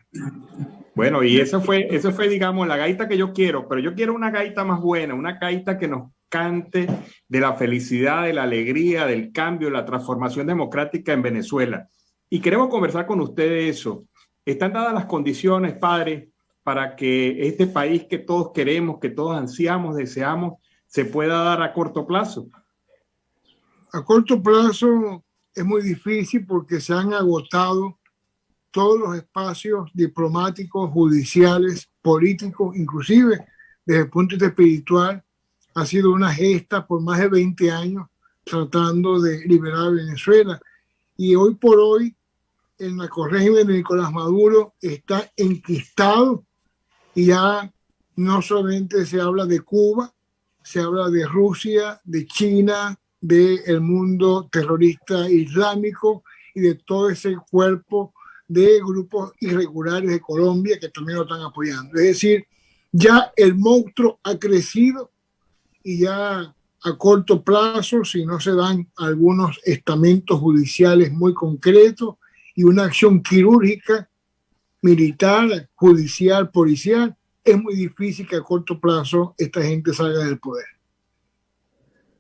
Bueno, y eso fue, digamos, la gaita que yo quiero, pero yo quiero una gaita más buena, una gaita que nos cante de la felicidad, de la alegría, del cambio, la transformación democrática en Venezuela. Y queremos conversar con usted de eso. ¿Están dadas las condiciones, padre, para que este país que todos queremos, que todos ansiamos, deseamos, se pueda dar a corto plazo? A corto plazo es muy difícil porque se han agotado todos los espacios diplomáticos, judiciales, políticos, inclusive desde el punto de vista espiritual. Ha sido una gesta por más de 20 años tratando de liberar a Venezuela. Y hoy por hoy el narcorrégimen de Nicolás Maduro está enquistado, y ya no solamente se habla de Cuba, se habla de Rusia, de China, del mundo terrorista islámico y de todo ese cuerpo de grupos irregulares de Colombia que también lo están apoyando. Es decir, ya el monstruo ha crecido, y ya a corto plazo, si no se dan algunos estamentos judiciales muy concretos y una acción quirúrgica, militar, judicial, policial, es muy difícil que a corto plazo esta gente salga del poder.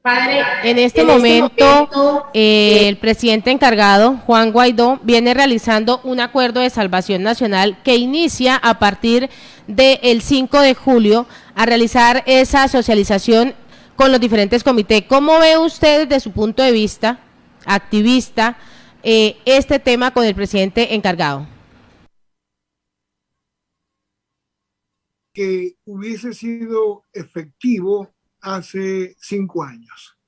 Padre, en este momento, el presidente encargado, Juan Guaidó, viene realizando un acuerdo de salvación nacional que inicia a partir del 5 de julio a realizar esa socialización con los diferentes comités. ¿Cómo ve usted desde su punto de vista activista este tema con el presidente encargado? Que hubiese sido efectivo hace 5 años.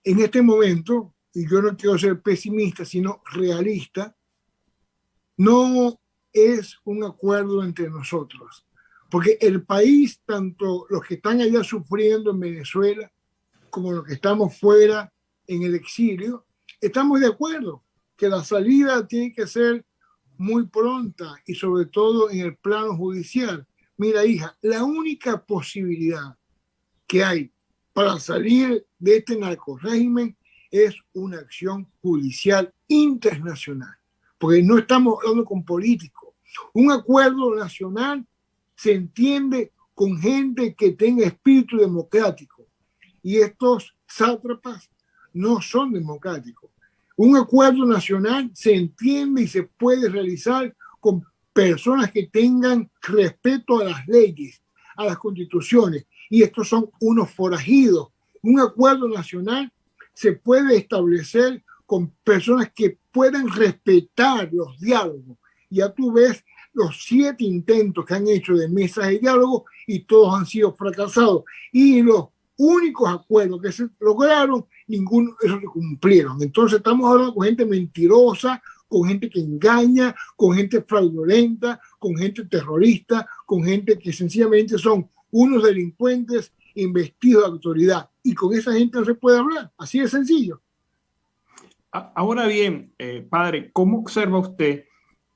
En este momento, y yo no quiero ser pesimista, sino realista, no es un acuerdo entre nosotros, porque el país, tanto los que están allá sufriendo en Venezuela, como los que estamos fuera en el exilio, estamos de acuerdo que la salida tiene que ser muy pronta, y sobre todo en el plano judicial. Mira, hija, la única posibilidad que hay para salir de este narcorrégimen es una acción judicial internacional, porque no estamos hablando con políticos. Un acuerdo nacional se entiende con gente que tenga espíritu democrático, y estos sátrapas no son democráticos. Un acuerdo nacional se entiende y se puede realizar con personas que tengan respeto a las leyes, a las constituciones, y estos son unos forajidos. Un acuerdo nacional se puede establecer con personas que puedan respetar los diálogos. Ya tú ves los 7 intentos que han hecho de mesas de diálogo y todos han sido fracasados. Y los únicos acuerdos que se lograron, ninguno de esos se cumplieron. Entonces estamos hablando con gente mentirosa, con gente que engaña, con gente fraudulenta, con gente terrorista, con gente que sencillamente son unos delincuentes investidos de autoridad. Y con esa gente no se puede hablar. Así de sencillo. Ahora bien, padre, ¿cómo observa usted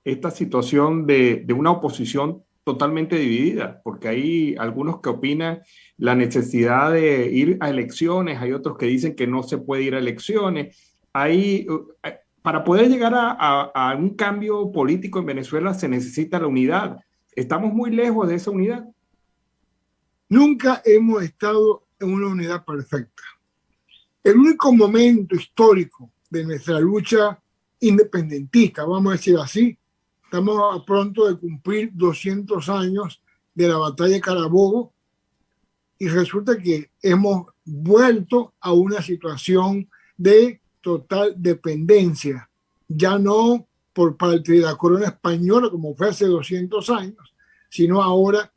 esta situación de una oposición totalmente dividida? Porque hay algunos que opinan la necesidad de ir a elecciones, hay otros que dicen que no se puede ir a elecciones. Para poder llegar a un cambio político en Venezuela se necesita la unidad. ¿Estamos muy lejos de esa unidad? Nunca hemos estado en una unidad perfecta. El único momento histórico de nuestra lucha independentista, vamos a decir así, estamos a pronto de cumplir 200 años de la batalla de Carabobo y resulta que hemos vuelto a una situación de total dependencia, ya no por parte de la corona española como fue hace 200 años, sino ahora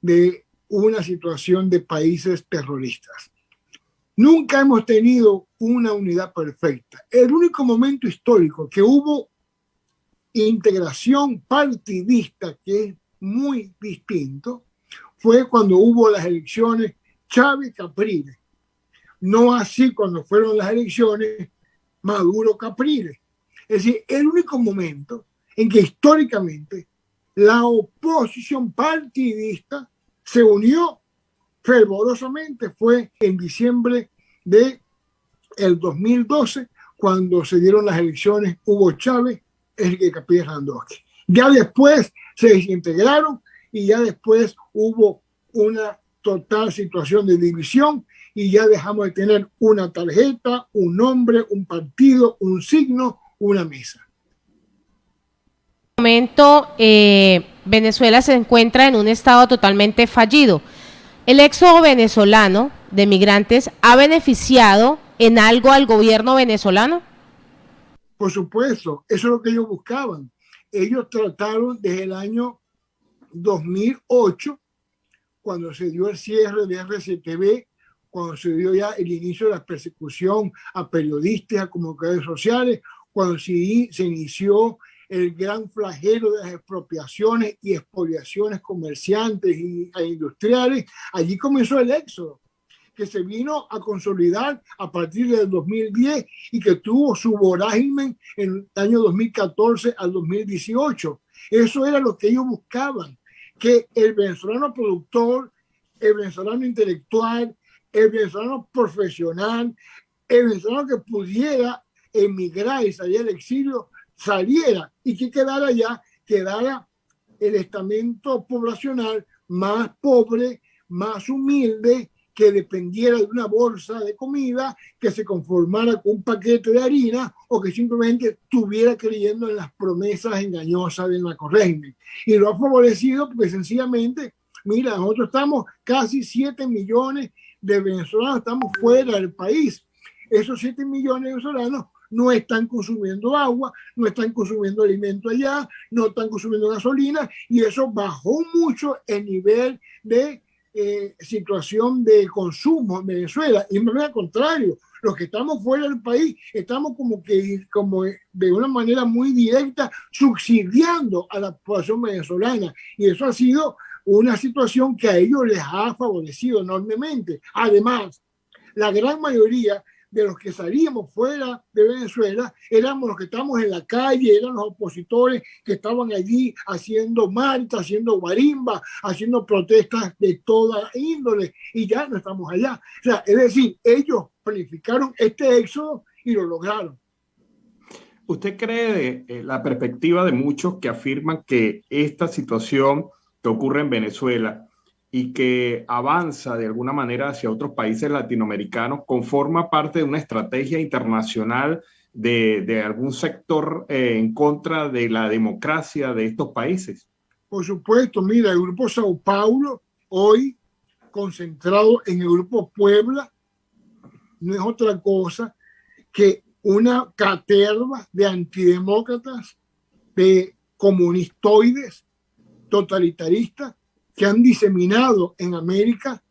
de una situación de países terroristas. Nunca hemos tenido una unidad perfecta. El único momento histórico que hubo integración partidista, que es muy distinto, fue cuando hubo las elecciones Chávez-Capriles. No así cuando fueron las elecciones Maduro-Capriles. Es decir, el único momento en que históricamente la oposición partidista se unió fervorosamente fue en diciembre del 2012, cuando se dieron las elecciones Hugo Chávez, Enrique Capriles Landowski. Ya después se desintegraron y ya después hubo una total situación de división y ya dejamos de tener una tarjeta, un nombre, un partido, un signo, una mesa. En este momento, Venezuela se encuentra en un estado totalmente fallido. ¿El éxodo venezolano de migrantes ha beneficiado en algo al gobierno venezolano? Por supuesto, eso es lo que ellos buscaban. Ellos trataron desde el año 2008, cuando se dio el cierre de RCTV, cuando se dio ya el inicio de la persecución a periodistas, a comunicadores sociales, cuando se inició el gran flagelo de las expropiaciones y expoliaciones comerciantes e industriales. Allí comenzó el éxodo, que se vino a consolidar a partir del 2010 y que tuvo su vorágine en el año 2014 al 2018. Eso era lo que ellos buscaban, que el venezolano productor, el venezolano intelectual, el venezolano profesional, el venezolano que pudiera emigrar y salir al exilio, saliera y que quedara allá, quedara el estamento poblacional más pobre, más humilde, que dependiera de una bolsa de comida, que se conformara con un paquete de harina o que simplemente estuviera creyendo en las promesas engañosas del narcorrégimen. Y lo ha favorecido porque sencillamente, mira, nosotros estamos casi 7 millones de venezolanos, estamos fuera del país. Esos 7 millones de venezolanos no están consumiendo agua, no están consumiendo alimento allá, no están consumiendo gasolina y eso bajó mucho el nivel de situación de consumo en Venezuela. Y más bien al contrario, los que estamos fuera del país estamos como de una manera muy directa subsidiando a la población venezolana y eso ha sido una situación que a ellos les ha favorecido enormemente. Además, la gran mayoría de los que salíamos fuera de Venezuela éramos los que estábamos en la calle, eran los opositores que estaban allí haciendo marchas, haciendo guarimba, haciendo protestas de toda índole y ya no estamos allá. O sea, es decir, ellos planificaron este éxodo y lo lograron. ¿Usted cree la perspectiva de muchos que afirman que esta situación que ocurre en Venezuela y que avanza de alguna manera hacia otros países latinoamericanos, conforma parte de una estrategia internacional de algún sector en contra de la democracia de estos países? Por supuesto, mira, el Grupo Sao Paulo, hoy concentrado en el Grupo Puebla, no es otra cosa que una caterva de antidemócratas, de comunistoides, totalitaristas, que han diseminado en América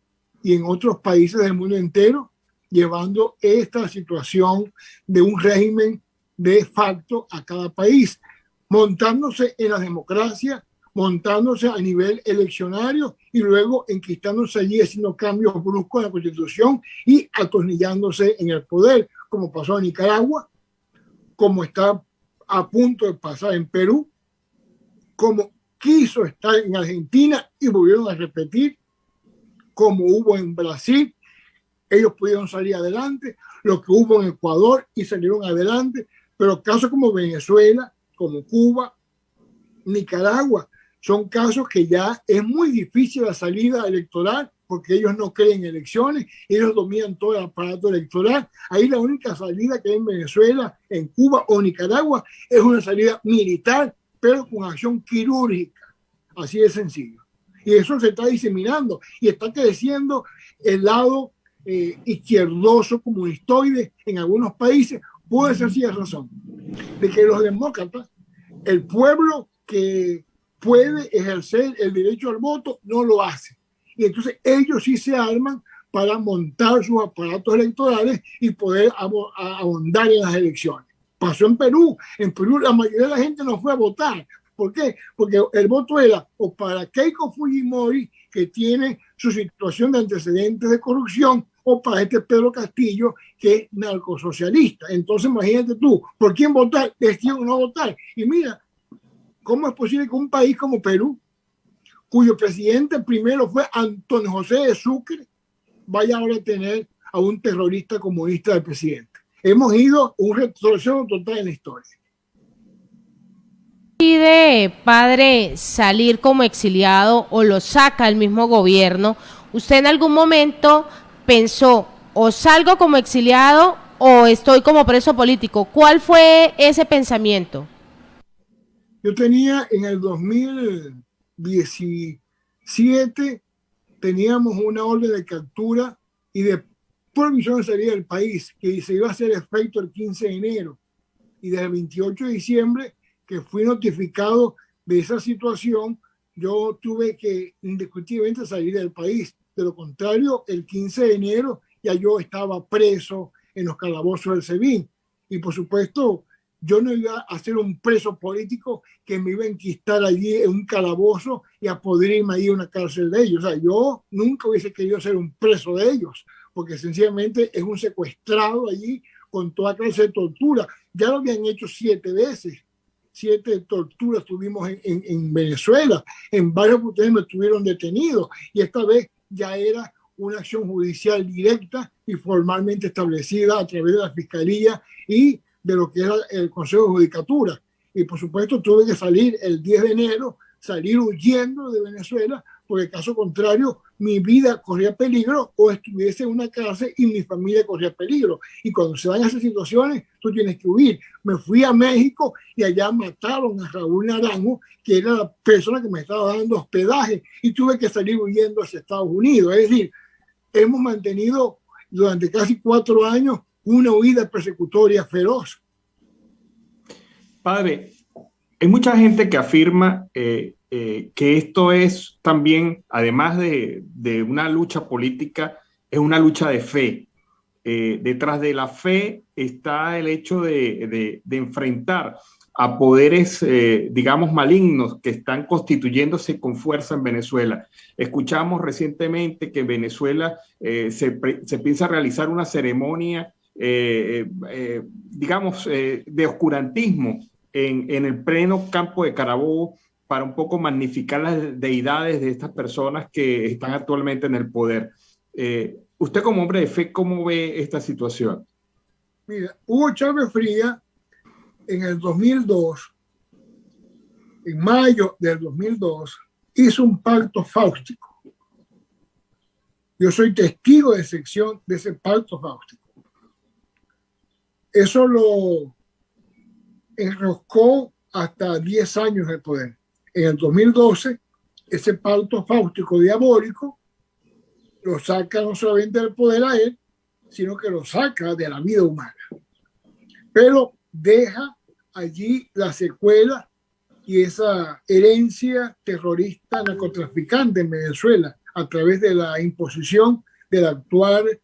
y en otros países del mundo entero, llevando esta situación de un régimen de facto a cada país, montándose en la democracia montándose a nivel eleccionario y luego enquistándose allí, haciendo cambios bruscos en la Constitución y atornillándose en el poder, como pasó en Nicaragua, como está a punto de pasar en Perú, como quiso estar en Argentina y volvieron a repetir, como hubo en Brasil, ellos pudieron salir adelante, lo que hubo en Ecuador y salieron adelante, pero casos como Venezuela, como Cuba, Nicaragua, son casos que ya es muy difícil la salida electoral porque ellos no creen en elecciones, ellos dominan todo el aparato electoral. Ahí la única salida que hay en Venezuela, en Cuba o Nicaragua es una salida militar, pero con acción quirúrgica, así de sencillo. Y eso se está diseminando y está creciendo el lado izquierdoso, comunistoide en algunos países, por esa sencilla razón de que los demócratas, el pueblo que puede ejercer el derecho al voto, no lo hace. Y entonces ellos sí se arman para montar sus aparatos electorales y poder ahondar en las elecciones. Pasó en Perú. En Perú la mayoría de la gente no fue a votar. ¿Por qué? Porque el voto era o para Keiko Fujimori, que tiene su situación de antecedentes de corrupción, o para este Pedro Castillo, que es narcosocialista. Entonces imagínate tú, ¿por quién votar? Deciden o no votar. Y mira, ¿cómo es posible que un país como Perú, cuyo presidente primero fue Antonio José de Sucre, vaya ahora a tener a un terrorista comunista de presidente? Hemos ido un retroceso total en la historia. ¿Pide, padre, salir como exiliado o lo saca el mismo gobierno? ¿Usted en algún momento pensó o salgo como exiliado o estoy como preso político? ¿Cuál fue ese pensamiento? Yo tenía en el 2017, teníamos una orden de captura y de prohibición de salida del país que se iba a hacer efecto el 15 de enero. Y desde el 28 de diciembre, que fui notificado de esa situación, yo tuve que indiscutiblemente salir del país. De lo contrario, el 15 de enero ya yo estaba preso en los calabozos del SEBIN. Y por supuesto, yo no iba a ser un preso político que me iba a enquistar allí en un calabozo y a podrirme ahí en una cárcel de ellos. O sea, yo nunca hubiese querido ser un preso de ellos, porque sencillamente es un secuestrado allí con toda clase de tortura. Ya lo habían hecho 7 veces. 7 torturas tuvimos en Venezuela. En varias oportunidades me estuvieron detenidos y esta vez ya era una acción judicial directa y formalmente establecida a través de la Fiscalía y de lo que era el Consejo de Judicatura. Y por supuesto tuve que salir el 10 de enero, salir huyendo de Venezuela, porque caso contrario mi vida corría peligro o estuviese en una cárcel y mi familia corría peligro. Y cuando se dan esas situaciones, tú tienes que huir. Me fui a México y allá mataron a Raúl Naranjo, que era la persona que me estaba dando hospedaje, y tuve que salir huyendo hacia Estados Unidos. Es decir, hemos mantenido durante casi 4 años una huida persecutoria feroz. Padre, hay mucha gente que afirma que esto es también, además de una lucha política, es una lucha de fe. Detrás de la fe está el hecho de enfrentar a poderes, digamos, malignos que están constituyéndose con fuerza en Venezuela. Escuchamos recientemente que en Venezuela se piensa realizar una ceremonia, digamos, de oscurantismo en el pleno campo de Carabobo para un poco magnificar las deidades de estas personas que están actualmente en el poder. Usted como hombre de fe, ¿cómo ve esta situación? Mira, Hugo Chávez Frías en el 2002, en mayo del 2002, hizo un pacto fáustico. Yo soy testigo de excepción de ese pacto fáustico. Eso lo enroscó hasta 10 años de poder. En el 2012, ese pacto fáustico diabólico lo saca no solamente del poder a él, sino que lo saca de la vida humana. Pero deja allí la secuela y esa herencia terrorista narcotraficante en Venezuela a través de la imposición del actual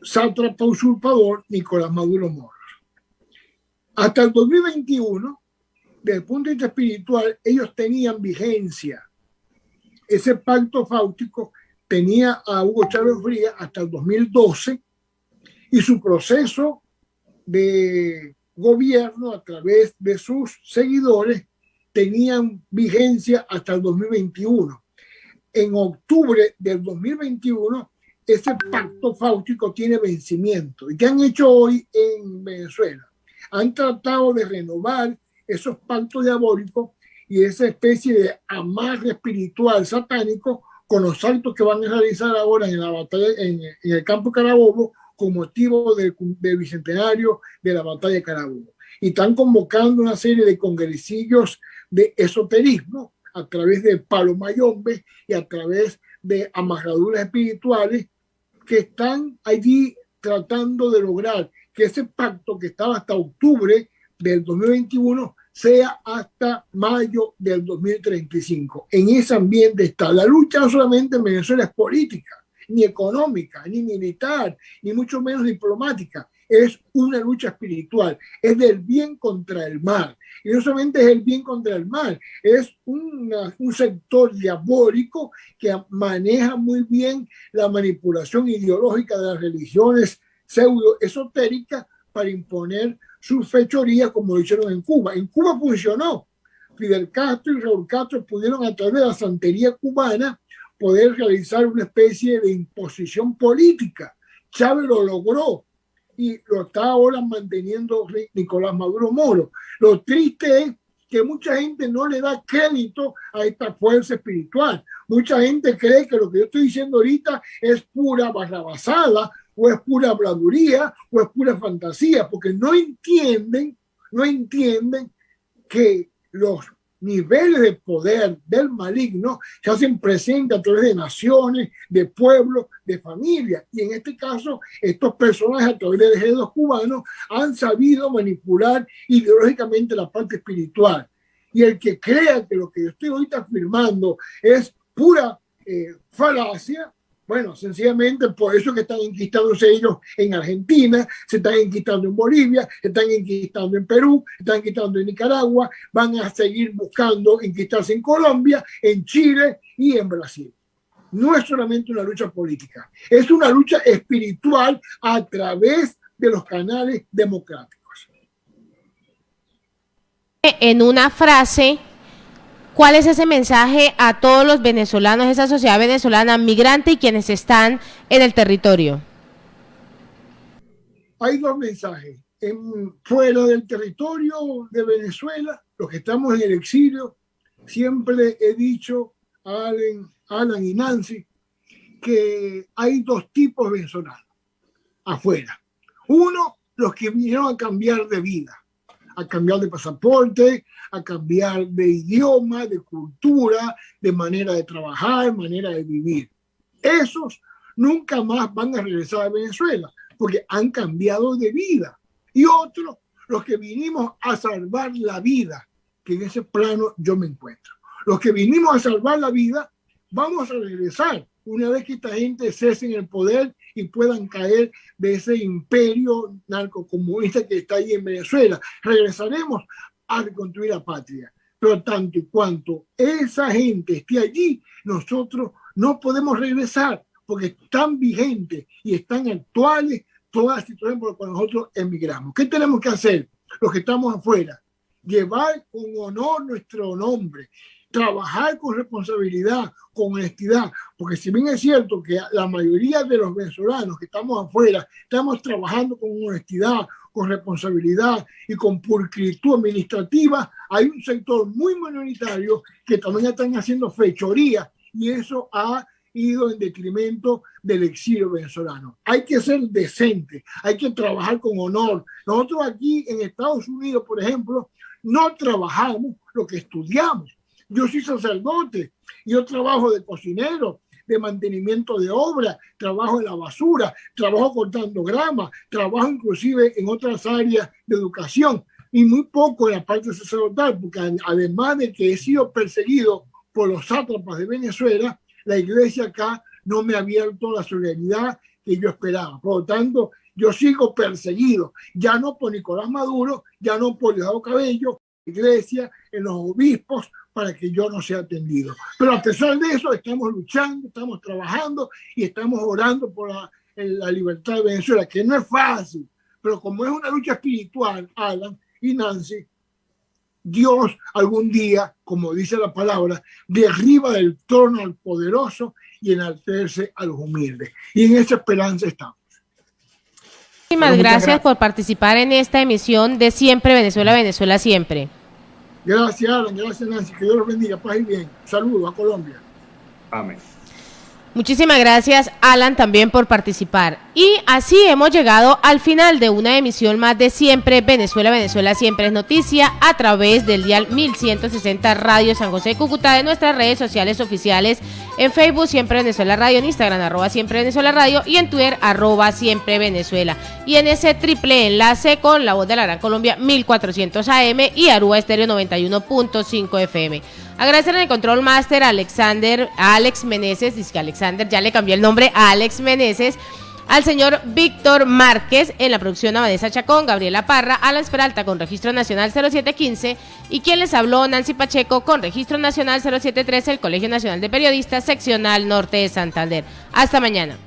sátrapa usurpador Nicolás Maduro Moros. Hasta el 2021, desde el punto de vista espiritual, ellos tenían vigencia. Ese pacto fáutico tenía a Hugo Chávez Frías hasta el 2012 y su proceso de gobierno a través de sus seguidores tenían vigencia hasta el 2021. En octubre del 2021, ese pacto fáutico tiene vencimiento. ¿Y qué han hecho hoy en Venezuela? Han tratado de renovar esos pactos diabólicos y esa especie de amarre espiritual satánico con los actos que van a realizar ahora en la batalla en el campo Carabobo con motivo del bicentenario de la batalla de Carabobo. Y están convocando una serie de congresillos de esoterismo a través de palomayombe y a través de amarraduras espirituales que están allí tratando de lograr que ese pacto que estaba hasta octubre del 2021 sea hasta mayo del 2035. En ese ambiente está. La lucha no solamente en Venezuela es política, ni económica, ni militar, ni mucho menos diplomática. Es una lucha espiritual, es del bien contra el mal. Y no solamente es el bien contra el mal, es un sector diabólico que maneja muy bien la manipulación ideológica de las religiones pseudo-esotéricas para imponer sus fechorías como lo hicieron en Cuba. En Cuba funcionó. Fidel Castro y Raúl Castro pudieron a través de la santería cubana poder realizar una especie de imposición política. Chávez lo logró y lo está ahora manteniendo Nicolás Maduro Moro. Lo triste es que mucha gente no le da crédito a esta fuerza espiritual. Mucha gente cree que lo que yo estoy diciendo ahorita es pura barrabasada, o es pura habladuría, o es pura fantasía, porque no entienden que los niveles de poder del maligno se hacen presentes a través de naciones, de pueblos, de familias. Y en este caso, estos personajes a través de ejércitos cubanos han sabido manipular ideológicamente la parte espiritual. Y el que crea que lo que yo estoy ahorita afirmando es pura falacia, bueno, sencillamente por eso que están enquistándose ellos en Argentina, se están enquistando en Bolivia, se están enquistando en Perú, se están enquistando en Nicaragua, van a seguir buscando enquistarse en Colombia, en Chile y en Brasil. No es solamente una lucha política, es una lucha espiritual a través de los canales democráticos. En una frase, ¿cuál es ese mensaje a todos los venezolanos, esa sociedad venezolana migrante y quienes están en el territorio? Hay dos mensajes. Fuera del territorio de Venezuela, los que estamos en el exilio, siempre he dicho a Alan y Nancy que hay dos tipos de venezolanos afuera. Uno, los que vinieron a cambiar de vida, a cambiar de pasaporte, a cambiar de idioma, de cultura, de manera de trabajar, manera de vivir. Esos nunca más van a regresar a Venezuela porque han cambiado de vida. Y otros, los que vinimos a salvar la vida, que en ese plano yo me encuentro. Los que vinimos a salvar la vida, vamos a regresar una vez que esta gente cese en el poder y puedan caer de ese imperio narcocomunista que está ahí en Venezuela. Regresaremos a reconstruir la patria. Pero tanto y cuanto esa gente esté allí, nosotros no podemos regresar porque están vigentes y están actuales todas las situaciones por las que nosotros emigramos. ¿Qué tenemos que hacer los que estamos afuera? Llevar con honor nuestro nombre, trabajar con responsabilidad, con honestidad, porque si bien es cierto que la mayoría de los venezolanos que estamos afuera estamos trabajando con honestidad, con responsabilidad y con pulcritud administrativa, hay un sector muy minoritario que también están haciendo fechoría y eso ha ido en detrimento del exilio venezolano. Hay que ser decente, hay que trabajar con honor. Nosotros aquí en Estados Unidos, por ejemplo, no trabajamos lo que estudiamos. Yo soy sacerdote, yo trabajo de cocinero, de mantenimiento de obra, trabajo en la basura, trabajo cortando grama, trabajo inclusive en otras áreas de educación y muy poco en la parte sacerdotal, porque además de que he sido perseguido por los sátrapas de Venezuela, la iglesia acá no me ha abierto la solidaridad que yo esperaba. Por lo tanto, yo sigo perseguido, ya no por Nicolás Maduro, ya no por Diosdado Cabello, iglesia, en los obispos, para que yo no sea atendido. Pero a pesar de eso, estamos luchando, estamos trabajando y estamos orando por la libertad de Venezuela, que no es fácil, pero como es una lucha espiritual, Alan y Nancy, Dios algún día, como dice la palabra, derriba del trono al poderoso y enaltece a los humildes. Y en esa esperanza estamos. Muchísimas gracias por participar en esta emisión de Siempre Venezuela, Venezuela Siempre. Gracias, Alan, gracias, Nancy, que Dios los bendiga, paz y bien. Saludos a Colombia. Amén. Muchísimas gracias, Alan, también por participar. Y así hemos llegado al final de una emisión más de Siempre Venezuela, Venezuela Siempre es Noticia, a través del dial 1160 Radio San José Cúcuta, de nuestras redes sociales oficiales, en Facebook Siempre Venezuela Radio, en Instagram @Siempre Venezuela Radio y en Twitter @Siempre Venezuela. Y en ese triple enlace con La Voz de la Gran Colombia 1400 AM y Aruba Estéreo 91.5 FM. Agradecer en el Control Master a Alex Meneses, dice que Alexander, ya le cambié el nombre a Alex Meneses, al señor Víctor Márquez, en la producción a Vanessa Chacón, Gabriela Parra, Alan Peralta con Registro Nacional 0715 y quien les habló, Nancy Pacheco, con Registro Nacional 0713, el Colegio Nacional de Periodistas, Seccional Norte de Santander. Hasta mañana.